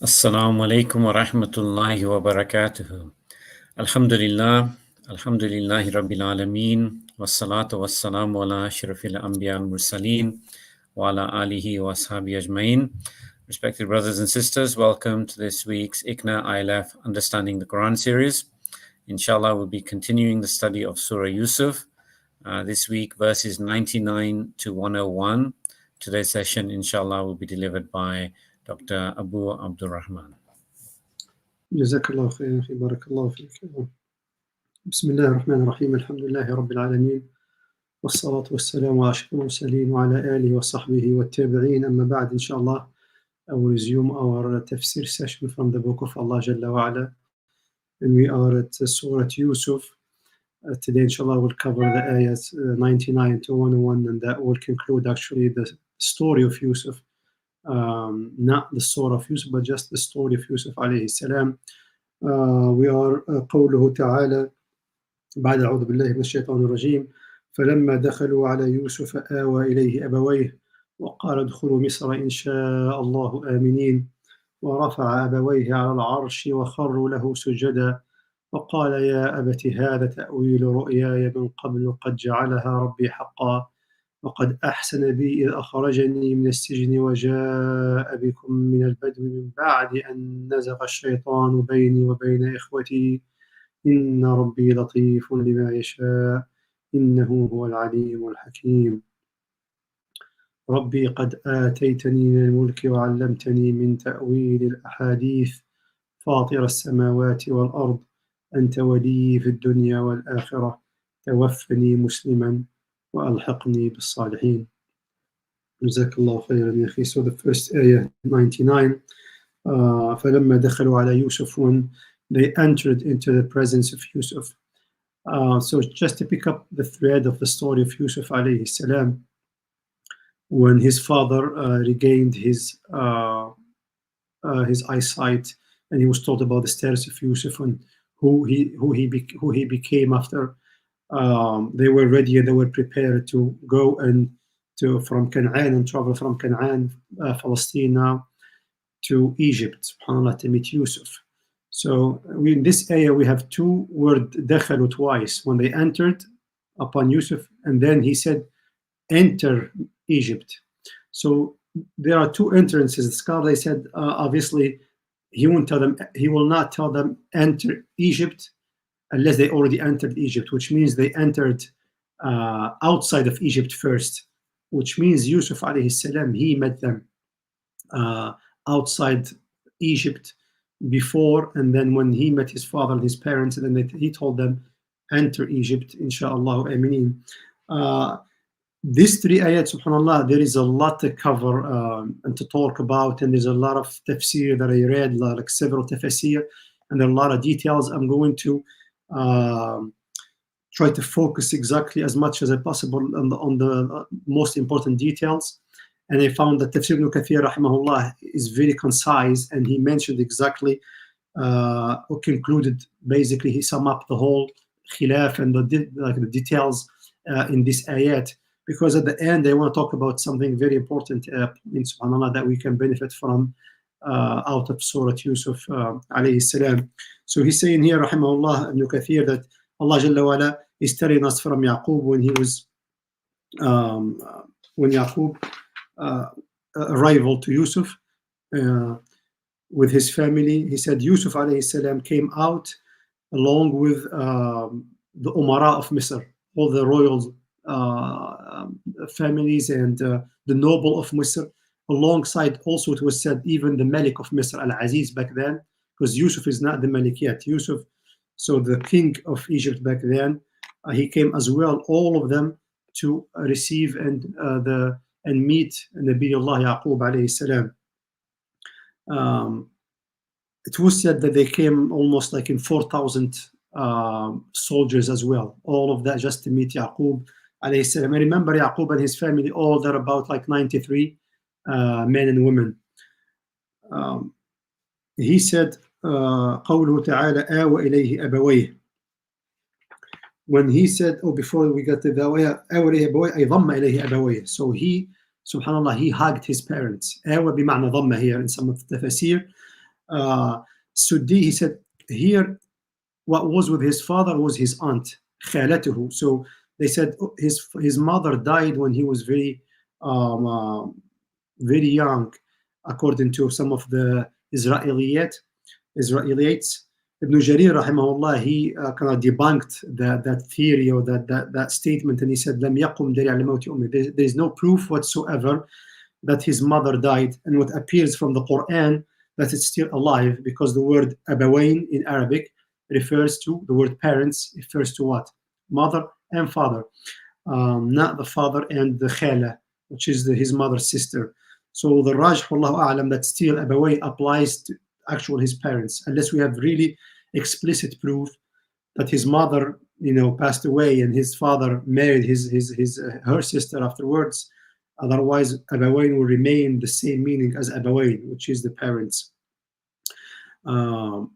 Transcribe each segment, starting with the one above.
Assalamu alaikum wa rahmatullahi wa barakatuhu. Alhamdulillah, alhamdulillahi rabbil alameen, wassalatu wassalamu ala ashrafil anbiya al mursaleen, wa ala alihi wa ashabi ajmain. Respected brothers and sisters, welcome to this week's ICNA ILF Understanding the Quran series. Inshallah, we'll be continuing the study of Surah Yusuf. This week, verses 99 to 101. Today's session, inshallah, will be delivered by Dr. Abu Abdurahman. جزاك الله خير أخي بارك الله فيك. بسم الله الرحمن الرحيم الحمد لله رب العالمين والصلاة والسلام على أشرف المرسلين وعلى آله وصحبه والتابعين أما بعد. Inshallah, I will resume our tafsir session from the book of Allah Jalla wa Ala, and we are at Surah Yusuf. Today inshallah we'll cover the ayahs 99 to 101, and that will conclude actually the story of Yusuf. Not the Surah of Yusuf, but just the story of Yusuf alayhi salam. We are قوله تعالى بعد أعوذ بالله من الشيطان الرجيم فلما دخلوا على يوسف آوى إليه أبويه وقال ادخلوا مصر إن شاء الله آمنين ورفع أبويه على العرش وخروا له سجدا وقال يا أبت هذا تأويل رؤياي من قبل قد جعلها ربي حقا وقد أحسن بي إذ أخرجني من السجن وجاء بكم من البدو من بعد أن نزغ الشيطان بيني وبين إخوتي إن ربي لطيف لما يشاء إنه هو العليم الحكيم ربي قد آتيتني من الملك وعلمتني من تأويل الأحاديث فاطر السماوات والأرض أنت ولي في الدنيا والآخرة توفني مسلما وألحقني بالصالحين. جزاك الله خيرا يا أخي. So the first ayah 99 فلما دخلوا على يوسف, when they entered into the presence of Yusuf. So just to pick up the thread of the story of Yusuf alayhi salam, when his father regained his eyesight, and he was told about the status of Yusuf and who he became after they were ready and they were prepared to go from Canaan and travel from Canaan, Palestine now, to Egypt, subhanAllah, to meet Yusuf. So in this ayah we have two words, dakhalu, twice, when they entered upon Yusuf, and then he said, enter Egypt. So there are two entrances. The scholar, they said, obviously, he will not tell them enter Egypt unless they already entered Egypt, which means they entered outside of Egypt first, which means Yusuf alayhi salam, he met them outside Egypt before, and then when he met his father and his parents, and then he told them, enter Egypt, inshallah, aminin. These three ayat, subhanAllah, there is a lot to cover and to talk about, and there's a lot of tafsir that I read, like several tafsir, and there are a lot of details. I'm going to try to focus exactly as much as possible on the most important details. And I found that Tafsir ibn Kathir rahimahullah is very concise, and he mentioned exactly or concluded, basically he summed up the whole khilaf and the details in this ayat, because at the end they want to talk about something very important in subhanAllah that we can benefit from out of Surah Yusuf alayhi salam. So he's saying here, rahimahullah, Ibn Kathir, that Allah Jalla wa Ala is telling us from Yaqub when he was when Yaqub arrival to Yusuf with his family. He said Yusuf alayhi salam came out along with the Umara of Misr, all the royal families and the noble of Misr, alongside also it was said even the Malik of Misr, Al-Aziz back then, because Yusuf is not the Malik yet. Yusuf, so the king of Egypt back then, he came as well, all of them, to receive and meet Nabiullah Yaqub alayhi salam. It was said that they came almost like in 4,000 soldiers as well, all of that just to meet Yaqub alayhi salam. I remember Yaqub and his family, all they're about like 93 men and women. He said, قوله تعالى آوى إليه أبويه. When he said, before we got to the آوى إليه أبويه أي ضم إليه أبويه. So he, subhanallah, he hugged his parents. آوى بمعنى ضم here in some of the tafsir. Suddi, he said, here what was with his father was his aunt, خالته. So they said his mother died when he was very young, according to some of the Israelites. Ibn Jarir rahimahullah, he kind of debunked that theory or that statement, and he said لم يقم دليل على موت أمه. There is no proof whatsoever that his mother died, and what appears from the Quran that it's still alive, because the word abawain in Arabic refers to the word parents, refers to what? Mother and father, not the father and the khala, which is his mother's sister. So the Rajh, wallahu a'lam, that still abawain applies to actual his parents, unless we have really explicit proof that his mother, passed away and his father married her sister afterwards. Otherwise, abawain will remain the same meaning as abawain, which is the parents. وَقَالُ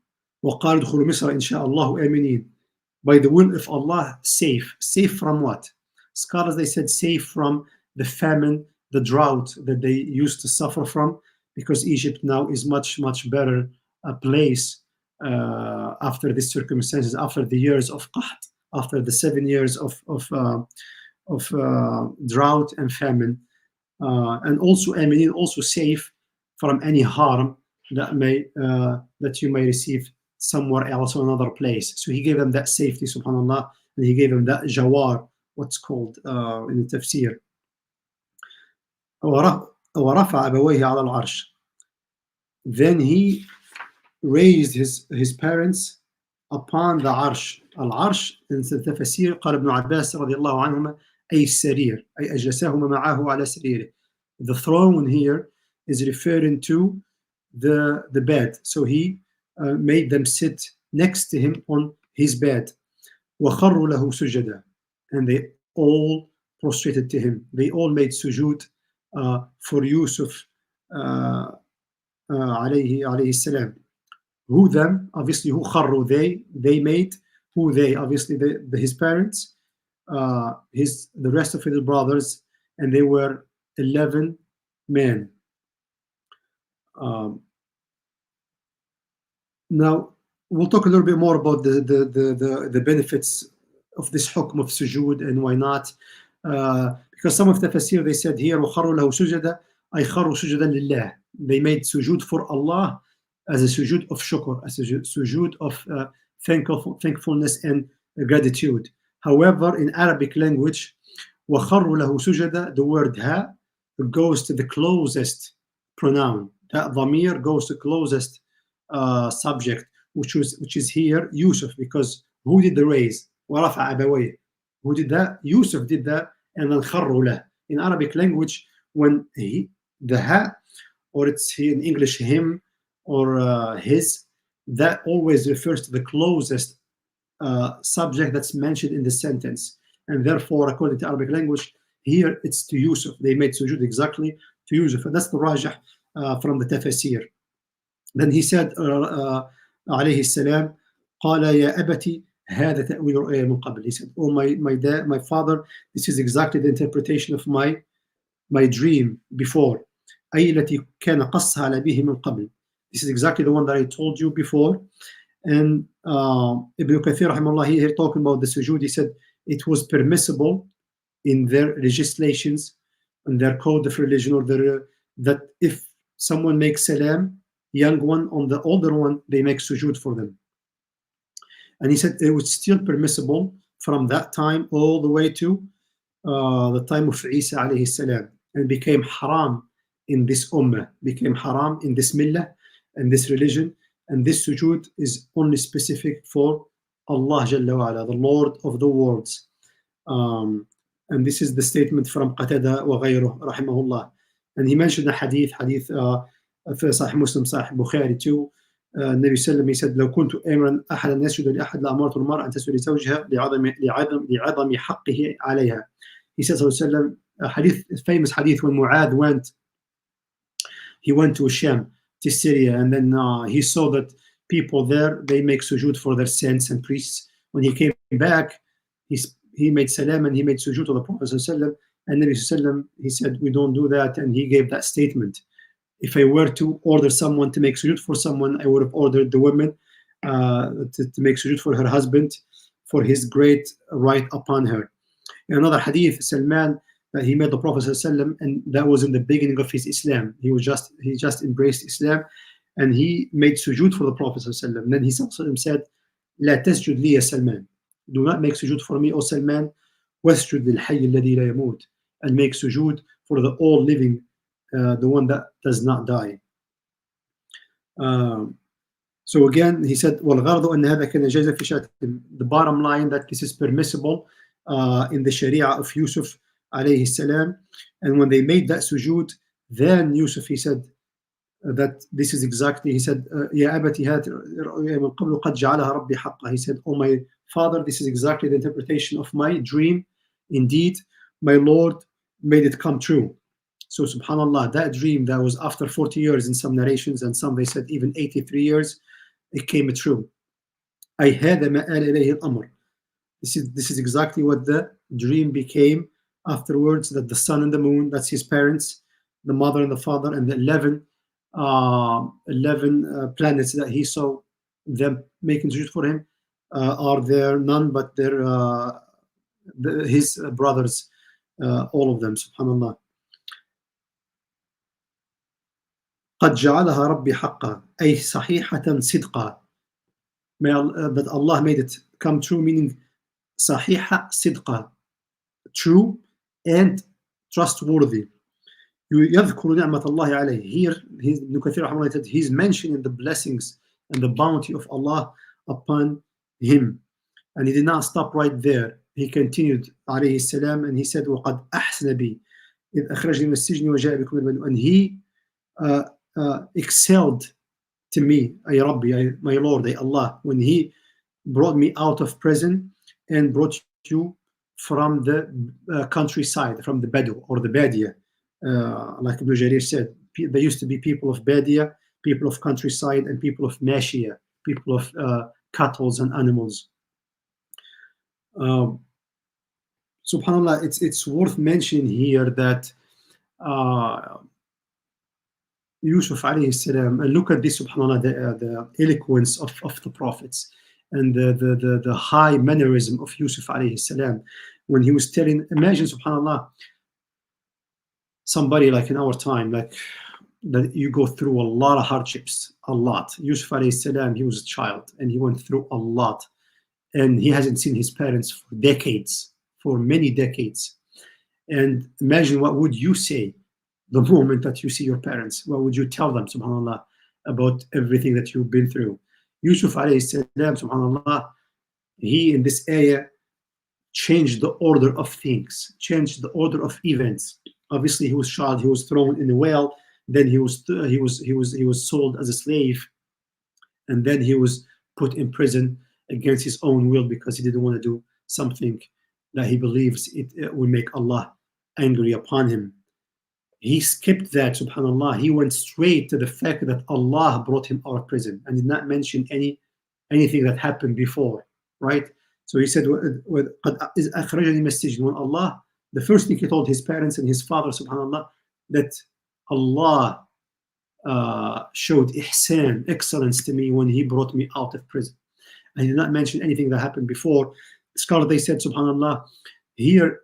ادْخُلُوا مِصْرَ إِنْ شَاءَ اللَّهُ آمِنِينَ. By the will of Allah, safe. Safe from what? Scholars, they said safe from the famine, the drought that they used to suffer from, because Egypt now is much, much better a place after these circumstances, after the years of qaht, after the 7 years of drought and famine. And also aminin, also safe from any harm that you may receive somewhere else or another place. So he gave them that safety, subhanallah, and he gave them that jawar, what's called in the tafsir. وَرَفَعَ أَبَوَيْهِ عَلَى الْعَرْشِ. Then he raised his parents upon the arsh. Al-arsh in the tafsir, قال ابن عباس رضي الله عنهما أي السرير أي أجلسهما معه على سريره. The throne here is referring to the bed. So he made them sit next to him on his bed. وَخَرُّوا لَهُ سُجَدًا. And they all prostrated to him. They all made sujood for Yusuf alayhi salam. Who them? Obviously, who kharru, they made. Who they? Obviously, his parents, the rest of his brothers, and they were 11 men. Now we'll talk a little bit more about the benefits of this hukm of sujood and why not. Because some of the tafsir, they said here وَخَرُّوا لَهُ سُجَدًا أي خَرُّوا سُجَدًا لله. They made sujood for Allah as a sujood of shukr, as a sujood of thankfulness and gratitude. However, in Arabic language, وَخَرُّوا لَهُ سُجَدًا, the word ha goes to the closest pronoun. That dhamir goes to closest subject, which is here Yusuf, because who did the raise? وَرَفَعَ أَبَوَيْهِ. Who did that? Yusuf did that, and then خَرُّوا لَهُ. In Arabic language, when the ha, or it's here in English him or his, that always refers to the closest subject that's mentioned in the sentence, and therefore, according to Arabic language, here it's to Yusuf. They made sujood exactly to Yusuf, and that's the rajah from the tafsir. Then he said, عليه السلام, قال يا أبتي هذا تأويل رؤيا من قبل. He said, oh my father, this is exactly the interpretation of my dream before. أي التي كان قصها على به من قبل. This is exactly the one that I told you before. And Ibn Kathir rahimahullah, here talking about the sujood, he said it was permissible in their legislations and their code of religion, or that if someone makes salam, young one on the older one, they make sujood for them. And he said it was still permissible from that time all the way to the time of Isa alayhi salam, and became haram in this ummah, became haram in this millah and this religion. And this sujood is only specific for Allah Jalla wa Ala, the Lord of the worlds. And this is the statement from Qatada wa ghayruh rahimahullah. And he mentioned a hadith في صحيح مسلم صحيح بخاري too. النبي صلى الله عليه وسلم, he said لو كنت آمرا أحدا يسجد لأحد لأمرت المرأة أن تسجد لزوجها لعظم حقه عليها. He said صلى الله عليه وسلم, a hadith, a famous hadith, when Mu'adh went to Sham, to Syria, and then he saw that people there, they make sujood for their saints and priests. When he came back, he made salam and he made sujood to the Prophet sallallahu alaihi wasallam, and Nabi sallallahu alaihi wasallam, he said we don't do that, and he gave that statement. If I were to order someone to make sujood for someone, I would have ordered the woman to make sujood for her husband, for his great right upon her. In another hadith, Salman, he met the Prophet ﷺ, and that was in the beginning of his Islam. He just embraced Islam, and he made sujood for the Prophet ﷺ. And then he said, "La tasjud li ya Salman." Do not make sujood for me, O Salman. Wasjud lil hayy alladhi la yamut, and make sujood for the all living, the one that does not die. So again, he said, وَالْغَرْضُ أَنَّ هَذَا كَانَ جَائِزًا فِي شَرْعِهِمْ. The bottom line, that this is permissible in the Sharia of Yusuf alayhi salam. And when they made that sujood, then Yusuf, he said that this is exactly, he said, يَا أَبَتِ هَاتِ رُؤْيَا مِنْ قَبْلُ قَدْ جَعَلَهَا رَبِّي حَقًّا. He said, "Oh my father, this is exactly the interpretation of my dream. Indeed, my Lord made it come true." So subhanallah, that dream that was after 40 years in some narrations, and some they said even 83 years, it came true. I had a This is exactly what the dream became afterwards, that the sun and the moon, that's his parents, the mother and the father, and the 11 planets that he saw them making sujood for him are there none but his brothers, all of them, subhanallah. قد جعلها ربي حقا أي صحيحة صدقا. That Allah made it come true, meaning صحيحة صدقا, true and trustworthy. يذكر نعمة الله عليه. Here, Ibn Kathir said he's mentioning the blessings and the bounty of Allah upon him. And he did not stop right there. He continued عليه السلام, and he said وقد أحسن بي إذ أخرجني من السجن وجاء بكم البدو. And he excelled to me, ay Rabbi, my Lord, ay Allah, when he brought me out of prison and brought you from the countryside, from the Badu or the Badia. Like Ibn Jarir said, there used to be people of Badia, people of countryside, and people of Mashia, people of cattle and animals. Subhanallah, it's worth mentioning here that Yusuf alayhi salam, and look at this, subhanallah, the eloquence of the prophets, and the high mannerism of Yusuf alayhi salam, when he was telling, imagine, subhanallah, somebody like in our time, like that you go through a lot of hardships, a lot. Yusuf alayhi salam, he was a child, and he went through a lot, and he hasn't seen his parents for decades, for many decades. And imagine, what would you say the moment that you see your parents? What would you tell them, subhanallah, about everything that you've been through? Yusuf alayhi salam, subhanallah, he in this ayah changed the order of things, changed the order of events. Obviously, he was shot, he was thrown in a well, then he was sold as a slave, and then he was put in prison against his own will because he didn't want to do something that he believes it will make Allah angry upon him. He skipped that, subhanallah. He went straight to the fact that Allah brought him out of prison and did not mention anything that happened before, right? So he said, when Allah, the first thing he told his parents and his father, subhanallah, that Allah showed ihsan, excellence to me when he brought me out of prison. And he did not mention anything that happened before. Scholars, they said, subhanallah, here,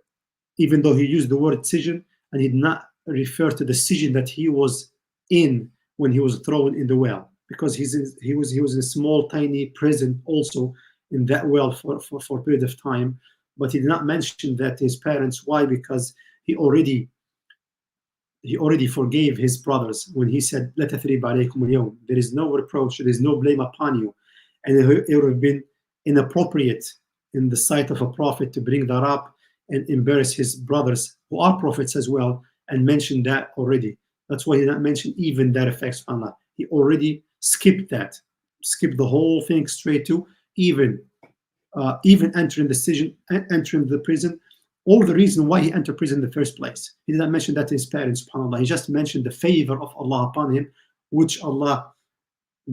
even though he used the word sijn, and he did not refer to the sijn that he was in when he was thrown in the well, because he was in a small, tiny prison also in that well for a period of time. But he did not mention that to his parents. Why? Because he already forgave his brothers when he said, "La tathriba alaykum al-yawm." There is no reproach, there is no blame upon you. And it would have been inappropriate in the sight of a prophet to bring that up and embarrass his brothers, who are prophets as well, and mention that already. That's why he did not mention even that effect, subhanAllah. He already skipped that, skipped the whole thing straight to even entering the prison, or the reason why he entered prison in the first place. He did not mention that to his parents, subhanAllah. He just mentioned the favor of Allah upon him, which Allah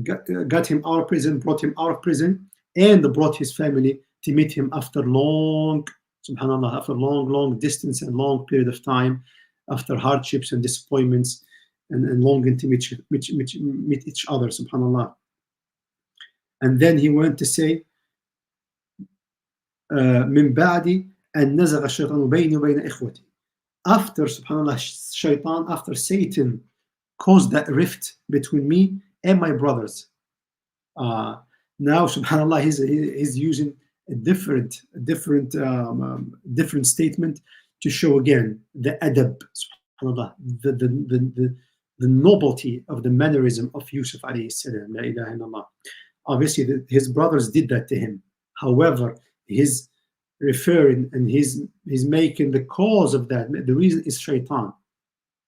got him out of prison, brought him out of prison, and brought his family to meet him after long, subhanAllah, after long distance and long period of time, after hardships and disappointments and longing to meet each other, subhanallah. And then he went to say, من بعد أن نزغ الشيطان بيني وبين إخوتي. After, subhanallah, shaitan, after Satan caused that rift between me and my brothers. Now, subhanallah, he's using a different statement to show again the adab, subhanallah, the nobility of the mannerism of Yusuf alayhi salam. La ilaha illallah. Obviously, his brothers did that to him. However, he's referring and he's making the cause of that. The reason is shaitan.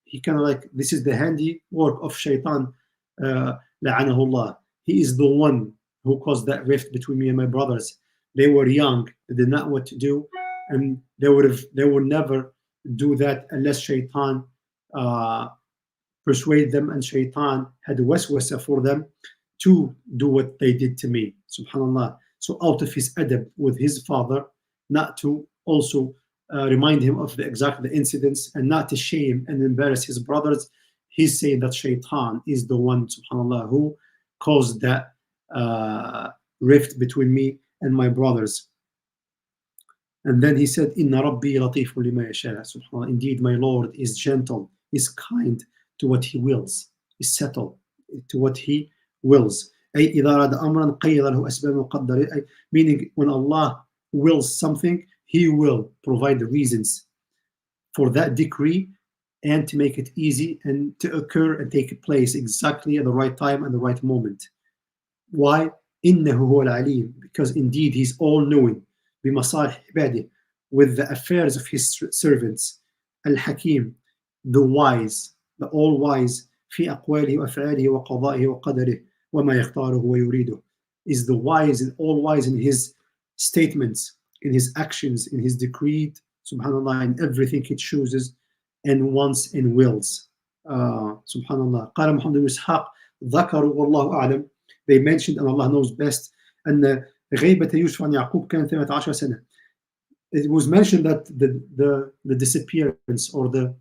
He kind of like, this is the handiwork of shaitan. La'anahullah. He is the one who caused that rift between me and my brothers. They were young, they did not know what to do, and they would never do that unless shaitan persuaded them, and shaitan had waswasa for them to do what they did to me. Subhanallah. So out of his adab with his father, not to also remind him of exactly the incidents and not to shame and embarrass his brothers, he's saying that shaitan is the one, subhanallah, who caused that rift between me and my brothers. And then he said, Inna Rabbi latifun lima yasha. Subhanallah, indeed my Lord is gentle, is kind to what he wills, is settled to what he wills. أي إذا أراد أمرا قيض له أسباب مقدرة. Meaning, when Allah wills something, he will provide the reasons for that decree and to make it easy and to occur and take place exactly at the right time and the right moment. Why? إنه هو العليم, because indeed he's all-knowing, بمصالح عباده, with the affairs of his servants. الحكيم, the wise, the all-wise, في أقواله وأفعاله وقضائه وقدره وما يختاره ويريده, is the wise and all-wise in his statements, in his actions, in his decree, subhanallah, in everything he chooses and wants and wills. Subhanallah. قال محمد بن إسحاق ذكروا والله أعلم. They mentioned, and Allah knows best, أن غيبة يوسف عن يعقوب كان 18 سنة. It was mentioned that the disappearance or the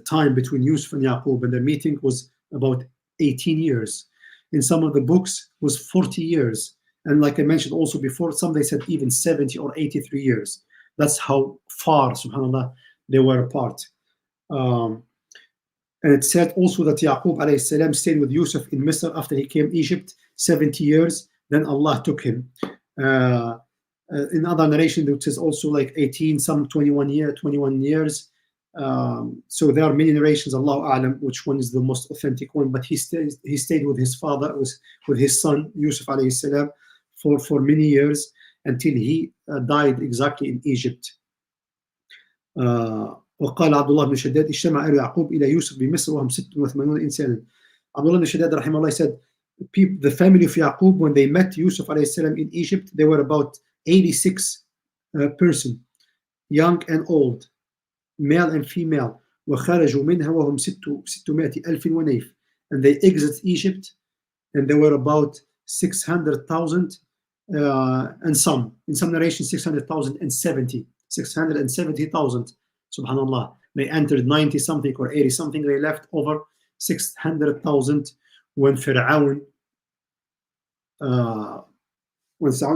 time between Yusuf and Yaqub and the meeting was about 18 years. In some of the books was 40 years. And like I mentioned also before, some they said even 70 or 83 years. That's how far, subhanallah, they were apart. And it said also that Yaqub alayhi salam stayed with Yusuf in Misr after he came Egypt 70 years. Then Allah took him. In other narration, it says also like 18, some 21 years. So there are many narrations, Allahu A'lam, which one is the most authentic one. But he stayed with his father, with his son Yusuf alayhi salam, for many years until he died exactly in Egypt. وقال عبد الله بن شداد اجتمع آل يعقوب إلى يوسف بمصر وهم 86 إنسانا. Abdullah ibn Shaddad rahimahullah said, the family of Yaqub, when they met Yusuf alayhi salam in Egypt, they were about 86 person, young and old, male and female. وخرجوا منها وهم 600,000 ونيف. And they exited Egypt, and there were about 600,000 and some, in some narrations 670,000. Subhanallah. They entered 90 something or 80 something. They left over 600,000 when Fir'aun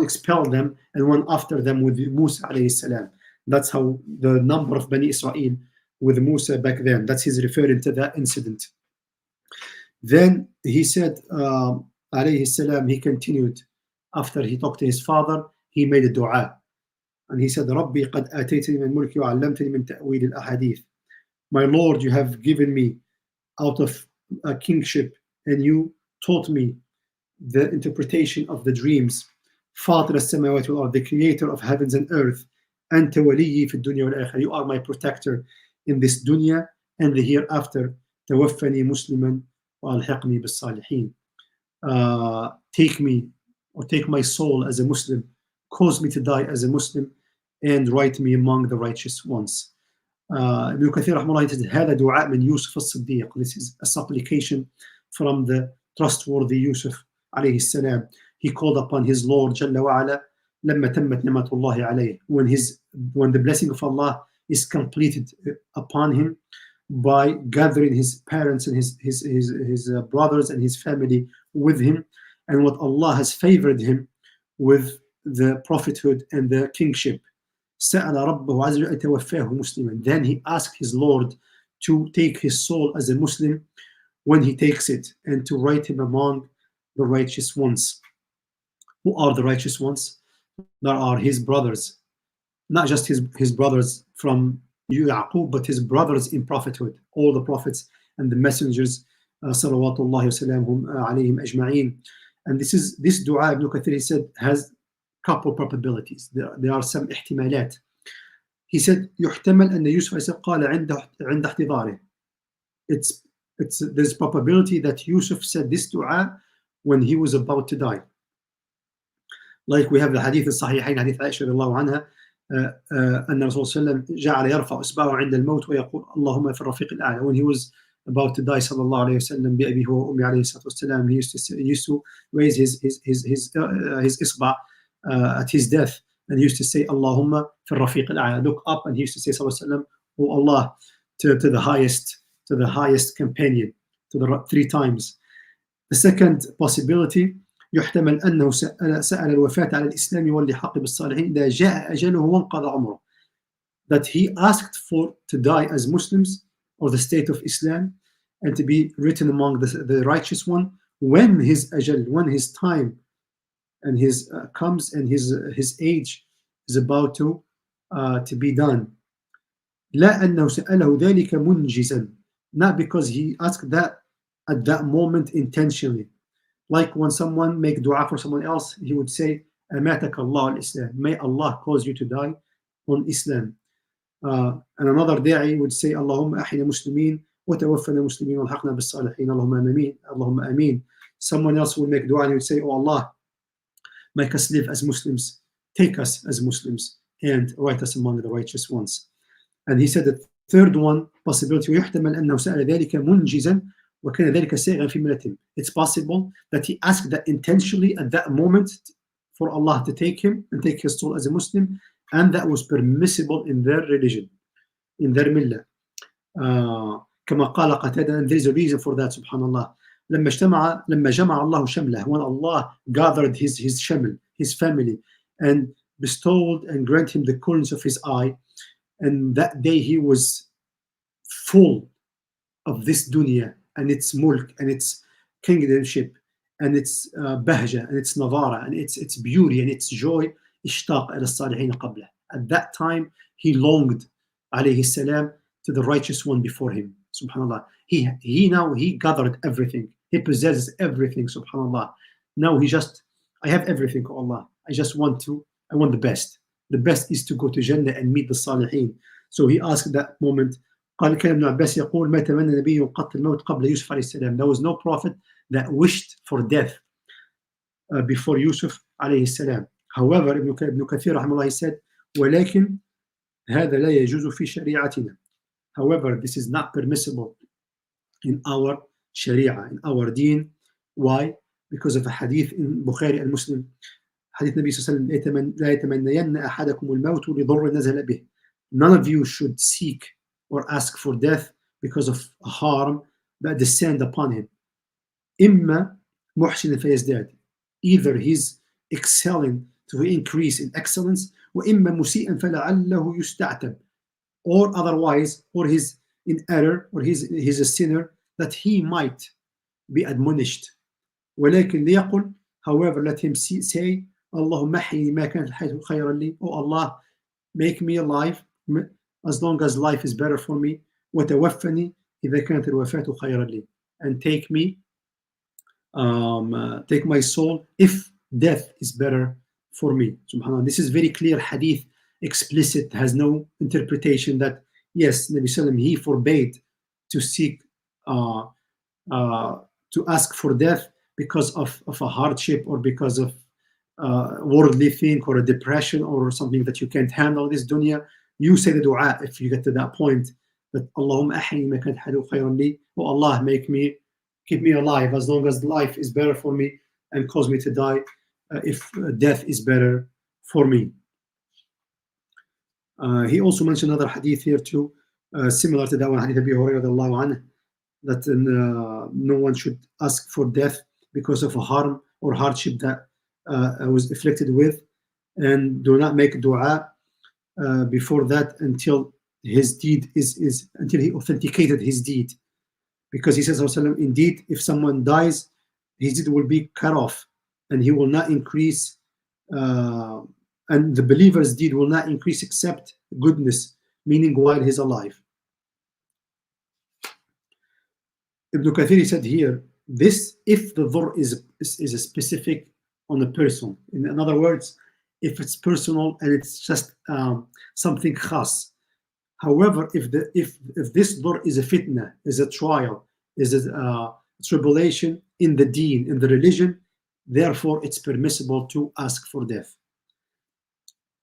expelled them and went after them with Musa alayhi salam. That's how the number of Bani Israel with Musa back then. That's his referring to that incident. Then he said, alayhi salam, he continued, after he talked to his father, he made a dua. And he said, Rabbi qad ataytani min mulki wa 'allamtani min ta'wil al-ahadith. My Lord, you have given me out of a kingship, and you taught me the interpretation of the dreams. Fatir as-samawati wal ard, the creator of heavens and earth. Anta waliyyi fi dunya wal akhirah. You are my protector in this dunya and the hereafter. Tawaffani musliman wa alhiqni bis salihin. Take me, or take my soul as a Muslim, cause me to die as a Muslim, and write me among the righteous ones. Ibn Kathir rahimahullah said, هذا دعاء من يوسف الصديق. This is a supplication from the trustworthy Yusuf alayhi salam. He called upon his Lord Jalla wa ala لما تمت نعمة الله عليه, when the blessing of Allah is completed upon him. by gathering his parents and his brothers and his family with him, and what Allah has favored him with the prophethood and the kingship. سأل ربه عز وجل توفاه مسلما. Then he asked his Lord to take his soul as a Muslim when he takes it, and to write him among the righteous ones. Who are the righteous ones? There are his brothers, not just his brothers from Yaqub, but his brothers in prophethood, all the prophets and the messengers, salawatullahi wasalamuhum alayhim ajma'in. And this dua, Ibn Kathir, he said, has couple probabilities. There are some ihtimalat. He said يحتمل أن يوسف قال عند احتضاره. There's probability that Yusuf said this dua when he was about to die. Like we have the hadith الصحيحين, حديث عائشة رضي الله عنها, أن الرسول صلى الله عليه وسلم جعل يرفع إصبعه عند الموت ويقول اللهم في الرفيق الأعلى. When he was about to die صلى الله عليه وسلم بأبيه وأمي عليه الصلاة والسلام, he used to raise his إصبع at his death, and he used to say Allahumma fi rafiq al-a'la, look up, and he used to say sallallahu alaihi wasallam, oh Allah, to the highest companion, to the 3 times. The second possibility, يحتمل أنه سأل الوفاة على الإسلام واللحاق بالصالحين إذا جاء أجله وانقضى عمره. That he asked to die as Muslims, or the state of Islam, and to be written among the righteous one when his ajal, when his time and his comes, and his age is about to be done. لا أنه سأله ذلك منجزا, not because he asked that at that moment intentionally. Like when someone make dua for someone else, he would say أماتك الله الإسلام, may Allah cause you to die on Islam. And another da'i would say اللهم أحينا مسلمين وتوفنا مسلمين والحقنا بالصالحين اللهم آمين اللهم آمين. Someone else would make dua and he would say, oh Allah, make us live as Muslims, take us as Muslims, and write us among the righteous ones. And he said the third one possibility, ويحتمل أنه سأل ذلك منجزا وكان ذلك سائغا في ملتهم. It's possible that he asked that intentionally at that moment for Allah to take him and take his soul as a Muslim, and that was permissible in their religion, in their millah. كما قال قتادة, and there is a reason for that, subhanallah. لما جمع الله شمله, when Allah gathered his shaml, his family, and bestowed and granted him the coolness of his eye, and that day he was full of this dunya and its mulk and its kingdomship and its bahja and its navara and its beauty and its joy. اشتاق إلى الصالحين قبله. At that time he longed, alayhi salam, to the righteous one before him. Subhanallah. He gathered everything. He possesses everything. Subhanallah. Now I have everything, oh Allah. I want the best. The best is to go to Jannah and meet the Salihin. So he asked that moment. قال كان ابن عباس يقول ما تمنى نبي قط الموت قبل يوسف عليه السلام. There was no prophet that wished for death before Yusuf عليه السلام. However, Ibn Kathir رحمه الله, he said ولكن هذا لا يجوز في شريعتنا. However, this is not permissible in our sharia, in our deen. Why? Because of a hadith in Bukhari and Muslim. حديث النبي صلى الله عليه وسلم لا يتمنين أحدكم الموت لضر نزل به. None of you should seek or ask for death because of a harm that descend upon him. إما محسن فيزداد. Either he's excelling to increase in excellence, وإما مسيئا فلعله يستعتب. Or otherwise, or he's in error, or he's a sinner, that he might be admonished. ولكن ليقل, however, let him say, اللهم احيني ما كانت الحياة خيرا لي. Oh Allah, make me alive as long as life is better for me. وتوفني إذا كانت الوفاة خيرا لي. And take my soul if death is better for me. Subhanallah. This is very clear hadith, explicit, has no interpretation, that yes, Nabi Sallam, he forbade to seek to ask for death because of a hardship or because of worldly thing or a depression or something that you can't handle this dunya. You say the dua if you get to that point, that Allahumma ahini ma kanat halu khayran li. Oh Allah, keep me alive as long as life is better for me, and cause me to die if death is better for me. He also mentioned another hadith here too, similar to that one, Hadith Abi Hurairah, that no one should ask for death because of a harm or hardship that was afflicted with, and do not make dua before that until his deed until he authenticated his deed, because he says, indeed, if someone dies, his deed will be cut off, and he will not increase, and the believer's deed will not increase except goodness, meaning while he's alive. Ibn Kathir said here, this if the dhur is a specific on a person. In other words, if it's personal and it's just something khas. However, if this dhur is a fitna, is a trial, is a tribulation in the deen, in the religion, therefore it's permissible to ask for death.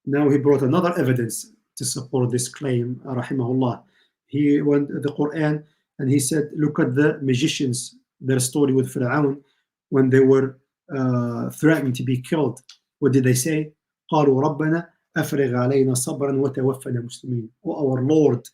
Now he brought another evidence to support this claim, rahimahullah. He went to the Quran and he said, look at the magicians, their story with Fir'aun when they were threatened to be killed. What did they say? قالوا ربنا أفرغ علينا صبرا وتوفنا مسلمين. Oh, our Lord,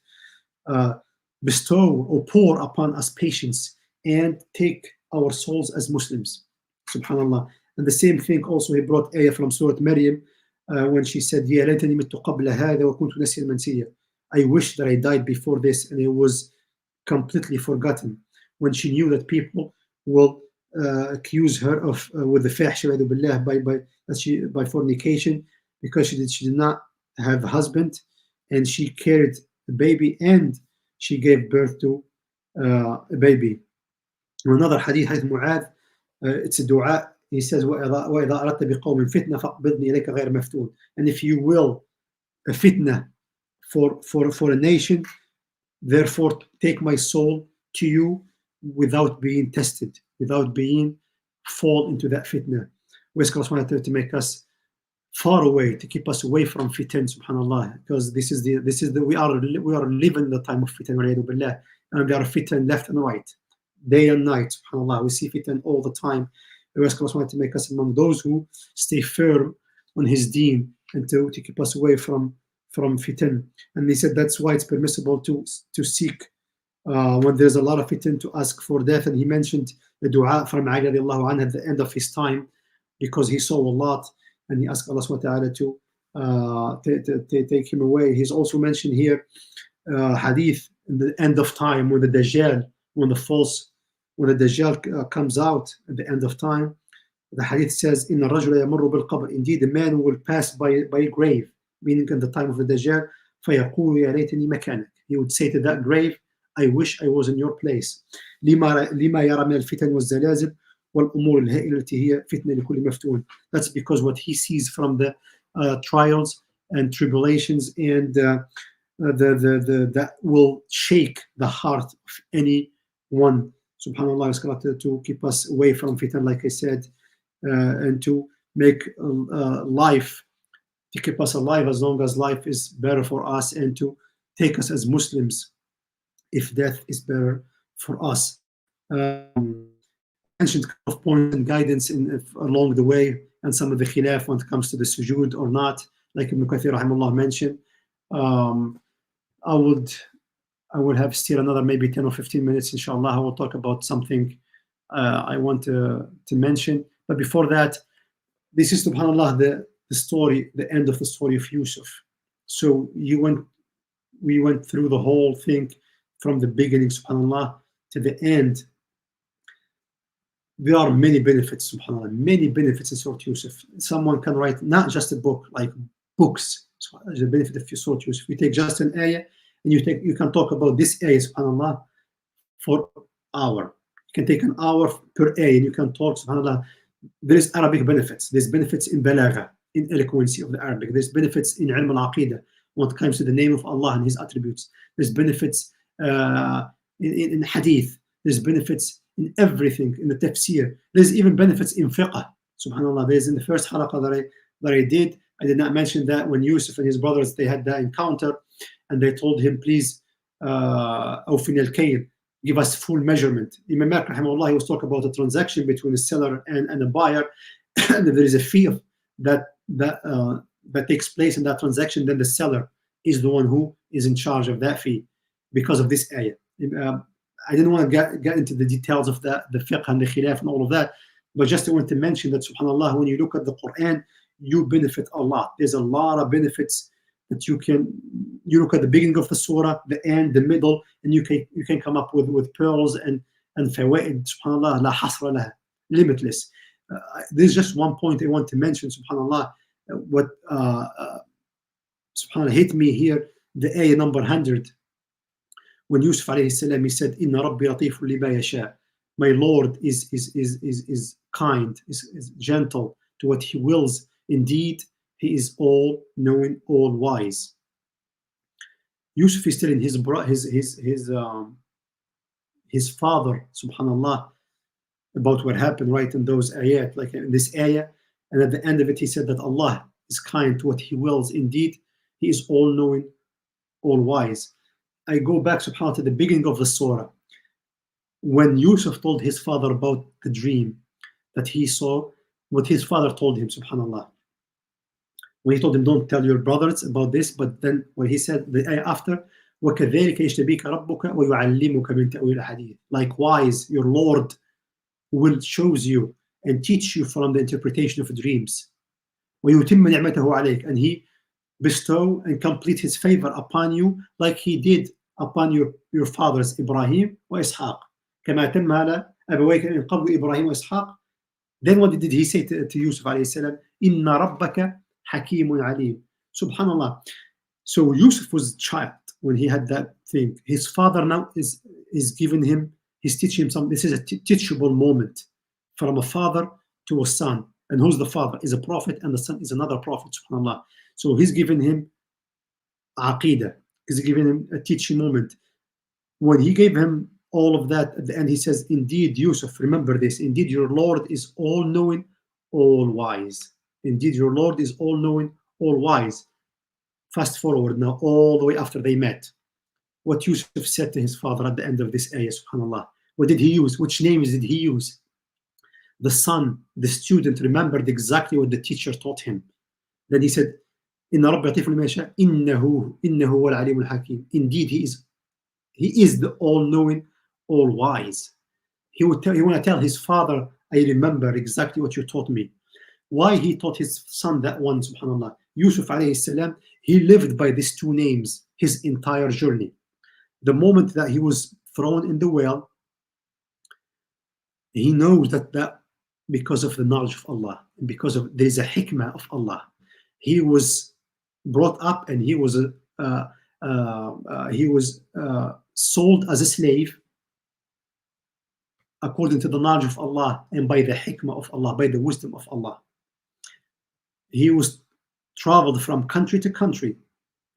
bestow or pour upon us patience and take our souls as Muslims. Subhanallah. And the same thing also he brought ayah from Surah Maryam when she said, يا ليتني مت قبل هذا وكنت نسيا منسيا. I wish that I died before this and it was completely forgotten. When she knew that people will accuse her of with the fahsh by fornication, because she did not have a husband and she carried a baby and she gave birth to a baby. Another hadith, Hadith Mu'adh, it's a dua. He says, وَإِذَا أَرَدْتَ بِقَوْمٍ فِتْنَةً فَاقْبِضْنِي إِلَيْكَ غَيْرَ مَفْتُونٍ. And if you will a fitna for a nation, therefore take my soul to you without being tested, without being fall into that fitna. We ask Allah to make us far away, to keep us away from fitan, subhanallah, because this is the we are living the time of fitan, billah, and there are fitan left and right, day and night, subhanallah. We see fitan all the time. We ask Allah to make us among those who stay firm on his deen and to keep us away from fitan. And he said that's why it's permissible to seek when there's a lot of fitan to ask for death. And he mentioned the dua from Ali radiallahu anhu at the end of his time, because he saw a lot and he asked Allah subhanahu wa ta'ala to take him away. He's also mentioned here hadith in the end of time, when the Dajjal, when the Dajjal comes out at the end of time. The hadith says, "Inna rajula yamurru bil qabr." Indeed, a man will pass by a grave, meaning in the time of the Dajjal. فَيَقُولُ يَا لَيْتَنِي مَكَانَكَ. He would say to that grave, I wish I was in your place. لِمَا يَرَى مِنَ الْفِتَنِ وَالزَّلَازِلِ وَالْأُمُورِ الْهَائِلَةِ هِيَ فِتْنَةٌ لِكُلِّ مَفْتُونٍ. That's because what he sees from the trials and tribulations and that will shake the heart of anyone. Subhanallah, to keep us away from fitan, like I said, and to make life, to keep us alive as long as life is better for us, and to take us as Muslims if death is better for us. Mentioned of points and guidance along the way, and some of the khilaf when it comes to the sujood or not, like Ibn Kathir rahimahullah mentioned. I would have still another maybe 10 or 15 minutes, inshallah. I will talk about something I want to mention. But before that, this is, subhanallah, the story, the end of the story of Yusuf. So we went through the whole thing from the beginning, subhanallah, to the end. There are many benefits, subhanallah, many benefits in Surah Yusuf. Someone can write not just a book, like books. So there's a benefit of Surah Yusuf. You take just an ayah, and you can talk about this ayah, subhanallah, for an hour. You can take an hour per ayah, and you can talk, subhanallah. There is Arabic benefits. There's benefits in balagha, in eloquency of the Arabic. There's benefits in ilm al-aqidah when it comes to the name of Allah and his attributes. There's benefits in hadith. There's benefits in everything, in the tafsir. There's even benefits in fiqh. Subhanallah. There's in the first halaqah that I did not mention that when Yusuf and his brothers, they had that encounter, and they told him, please, awfin al-kayl, give us full measurement. Imam Malik rahimahullah, he was talking about a transaction between a seller and a buyer, and if there is a fee that takes place in that transaction, then the seller is the one who is in charge of that fee. because of this ayah. I didn't want to get into the details of the fiqh and the khilaf and all of that, but just I want to mention that, subhanAllah, when you look at the Quran, you benefit a lot. There's a lot of benefits that you look at the beginning of the surah, the end, the middle, and you can come up with pearls and fawaid, subhanAllah, la hasra laha, limitless. There's just one point I want to mention, subhanAllah, what subhanAllah hit me here, the ayah number 100. When Yusuf alayhi salam, he said, Inna Rabbi latifun lima yasha. My Lord is kind, is gentle to what he wills. Indeed, he is all knowing, all wise. Yusuf is telling his father, subhanallah, about what happened right in those ayat, like in this ayah. And at the end of it, he said that Allah is kind to what he wills. Indeed, he is all knowing, all wise. I go back, subhanAllah, to the beginning of the surah. When Yusuf told his father about the dream that he saw, what his father told him, subhanAllah. When he told him, don't tell your brothers about this, but then when he said the ayah after, وَكَذَلِكَ يَجْتَبِيكَ رَبُّكَ وَيُعَلِّمُكَ مِنْ تَأْوِيلِ الْحَدِيثِ. Likewise, your Lord will choose you and teach you from the interpretation of dreams. وَيُتِمَّ نِعْمَتَهُ عَلَيْكَ. And he bestow and complete his favor upon you like he did upon your fathers Ibrahim wa Ishaq. كما تم على أبويك من قبل إبراهيم وإسحاق. Then what did he say to Yusuf alayhi salam? إِنَّ رَبَّكَ حَكِيمٌ عَلِيمٌ. Subhanallah. So Yusuf was a child when he had that thing. His father now is giving him, he's teaching him something. This is a teachable moment from a father to a son. And who's the father? Is a prophet, and the son is another prophet, subhanallah. So he's giving him aqidah. He's giving him a teaching moment. When he gave him all of that, at the end he says, indeed, Yusuf, remember this, indeed your Lord is all-knowing, all-wise. Indeed your Lord is all-knowing, all-wise. Fast forward now, all the way after they met. What Yusuf said to his father at the end of this ayah, subhanallah. What did he use? Which names did he use? The son, the student, remembered exactly what the teacher taught him. Then he said, Inna Rabbi latifun lima yasha, innahu huwa al-alim al-hakim. Indeed, he is the all-knowing, all-wise. He want to tell his father, I remember exactly what you taught me. Why he taught his son that one, subhanallah. Yusuf alayhi salam, he lived by these two names his entire journey. The moment that he was thrown in the well, he knows that because of the knowledge of Allah, because of there is a hikmah of Allah. He was brought up and he was sold as a slave according to the knowledge of Allah and by the hikmah of Allah, by the wisdom of Allah. He was traveled from country to country,